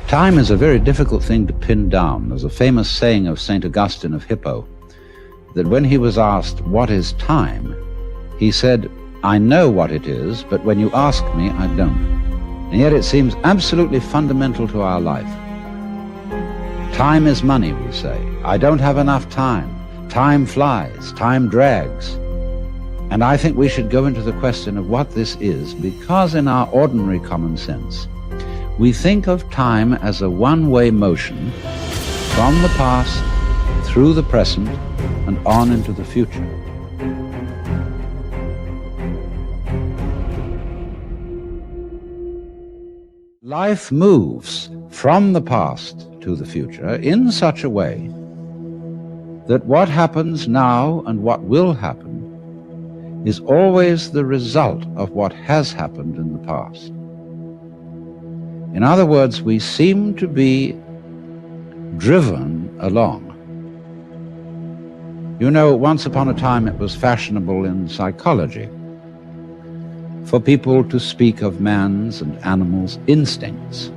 Time is a very difficult thing to pin down. There's a famous saying of St. Augustine of Hippo that when he was asked, "What is time?" he said, "I know what it is, but when you ask me, I don't." And yet it seems absolutely fundamental to our life. Time is money, we say. I don't have enough time. Time flies, time drags. And I think we should go into the question of what this is, because in our ordinary common sense, we think of time as a one-way motion from the past, through the present, and on into the future. Life moves from the past to the future in such a way that what happens now and what will happen is always the result of what has happened in the past. In other words, we seem to be driven along. You know, once upon a time it was fashionable in psychology for people to speak of man's and animals' instincts.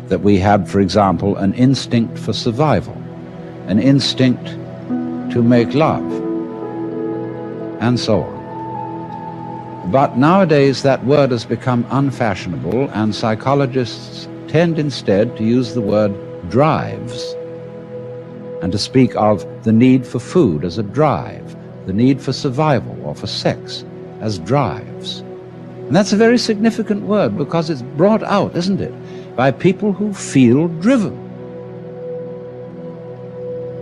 That we had, for example, an instinct for survival, an instinct to make love, and so on. But nowadays that word has become unfashionable, and psychologists tend instead to use the word drives, and to speak of the need for food as a drive, the need for survival or for sex as drives. And that's a very significant word, because it's brought out, isn't it, by people who feel driven.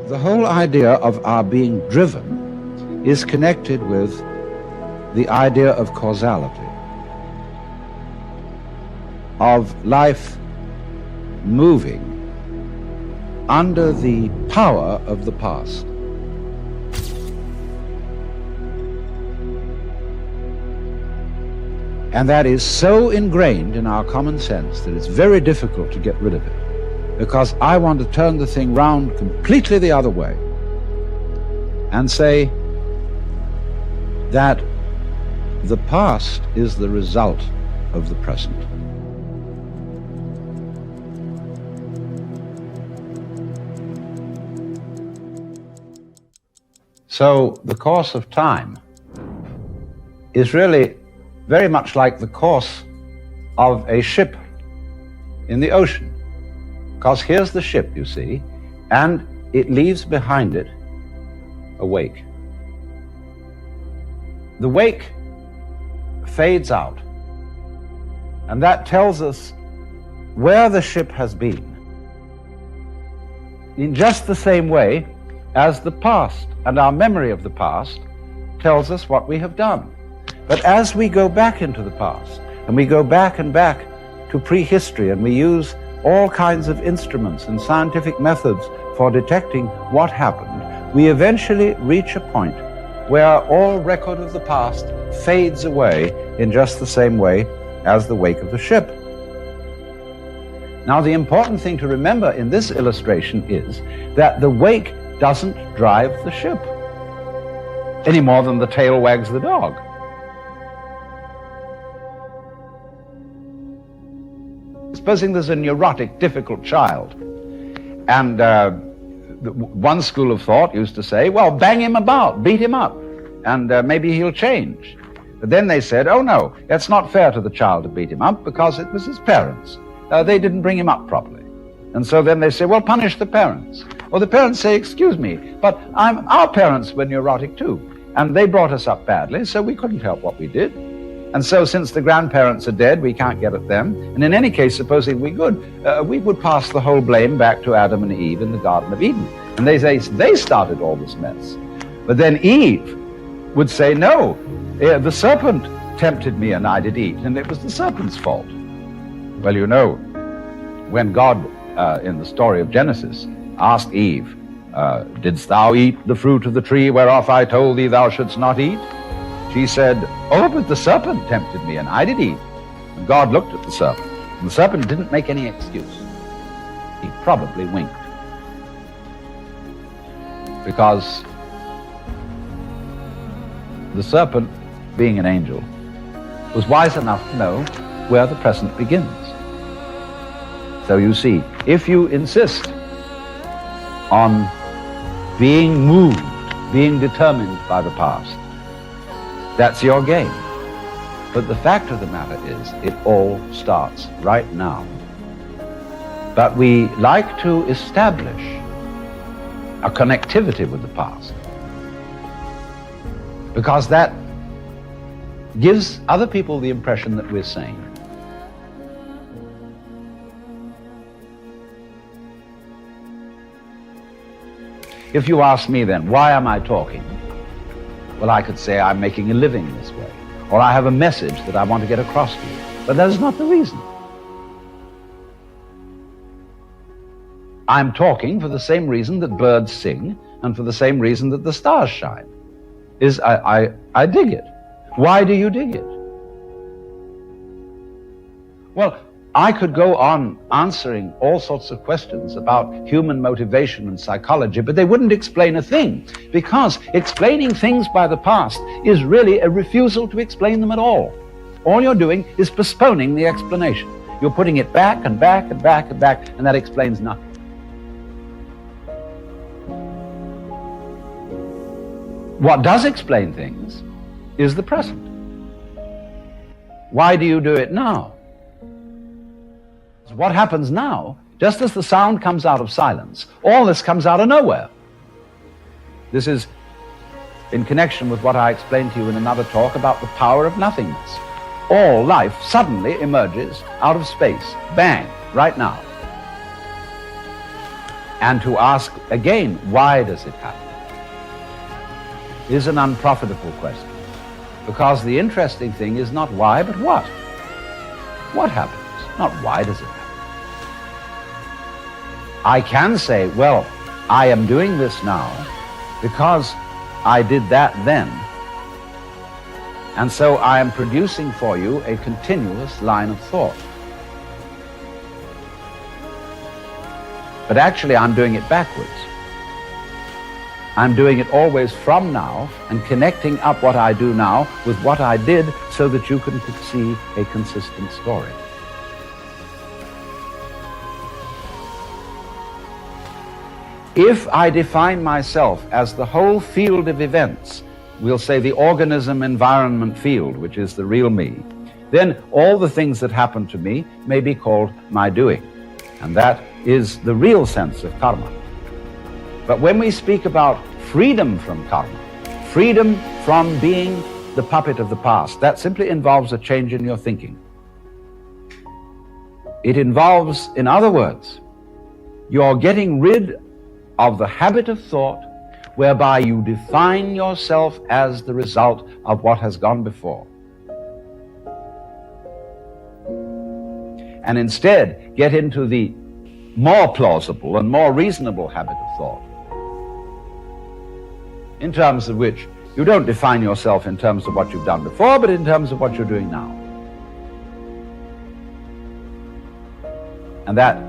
The whole idea of our being driven is connected with the idea of causality, of life moving under the power of the past. And that is so ingrained in our common sense that it's very difficult to get rid of it, because I want to turn the thing round completely the other way and say that the past is the result of the present. So the course of time is really very much like the course of a ship in the ocean. Because here's the ship, you see, and it leaves behind it a wake. The wake fades out, and that tells us where the ship has been, in just the same way as the past and our memory of the past tells us what we have done. But as we go back into the past, and we go back and back to prehistory, and we use all kinds of instruments and scientific methods for detecting what happened, we eventually reach a point where all record of the past fades away in just the same way as the wake of the ship. Now, the important thing to remember in this illustration is that the wake doesn't drive the ship any more than the tail wags the dog. Supposing there's a neurotic, difficult child, and one school of thought used to say, well, bang him about, beat him up, and maybe he'll change. But then they said, oh no, that's not fair to the child to beat him up, because it was his parents. They didn't bring him up properly. And so then they say, well, punish the parents. Or the parents say, excuse me, but our parents were neurotic too, and they brought us up badly, so we couldn't help what we did. And so since the grandparents are dead, we can't get at them. And in any case, supposing we could, we would pass the whole blame back to Adam and Eve in the Garden of Eden. And they say they started all this mess. But then Eve would say, no, the serpent tempted me and I did eat, and it was the serpent's fault. Well, you know, when God, in the story of Genesis, asked Eve, didst thou eat the fruit of the tree whereof I told thee thou shouldst not eat? She said, oh, but the serpent tempted me and I did eat. And God looked at the serpent, and the serpent didn't make any excuse. He probably winked. Because the serpent, being an angel, was wise enough to know where the present begins. So you see, if you insist on being moved, being determined by the past, that's your game. But the fact of the matter is, it all starts right now. But we like to establish a connectivity with the past, because that gives other people the impression that we're sane. If you ask me then, why am I talking? Well, I could say I'm making a living this way, or I have a message that I want to get across to you. But that is not the reason. I'm talking for the same reason that birds sing, and for the same reason that the stars shine. I dig it. Why do you dig it? Well, I could go on answering all sorts of questions about human motivation and psychology, but they wouldn't explain a thing, because explaining things by the past is really a refusal to explain them at all. All you're doing is postponing the explanation. You're putting it back and back and back and back, and that explains nothing. What does explain things is the present. Why do you do it now? What happens now, just as the sound comes out of silence, all this comes out of nowhere. This is in connection with what I explained to you in another talk about the power of nothingness. All life suddenly emerges out of space, bang, right now. And to ask again, why does it happen, is an unprofitable question, because the interesting thing is not why, but what. What happens, not why does it happen. I can say, well, I am doing this now because I did that then, and so I am producing for you a continuous line of thought. But actually, I'm doing it backwards. I'm doing it always from now and connecting up what I do now with what I did so that you can see a consistent story. If I define myself as the whole field of events, we'll say the organism-environment field, which is the real me, then all the things that happen to me may be called my doing. And that is the real sense of karma. But when we speak about freedom from karma, freedom from being the puppet of the past, that simply involves a change in your thinking. It involves, in other words, you're getting rid of the habit of thought whereby you define yourself as the result of what has gone before. And instead get into the more plausible and more reasonable habit of thought, in terms of which you don't define yourself in terms of what you've done before, but in terms of what you're doing now. And that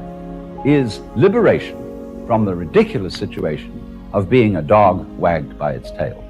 is liberation from the ridiculous situation of being a dog wagged by its tail.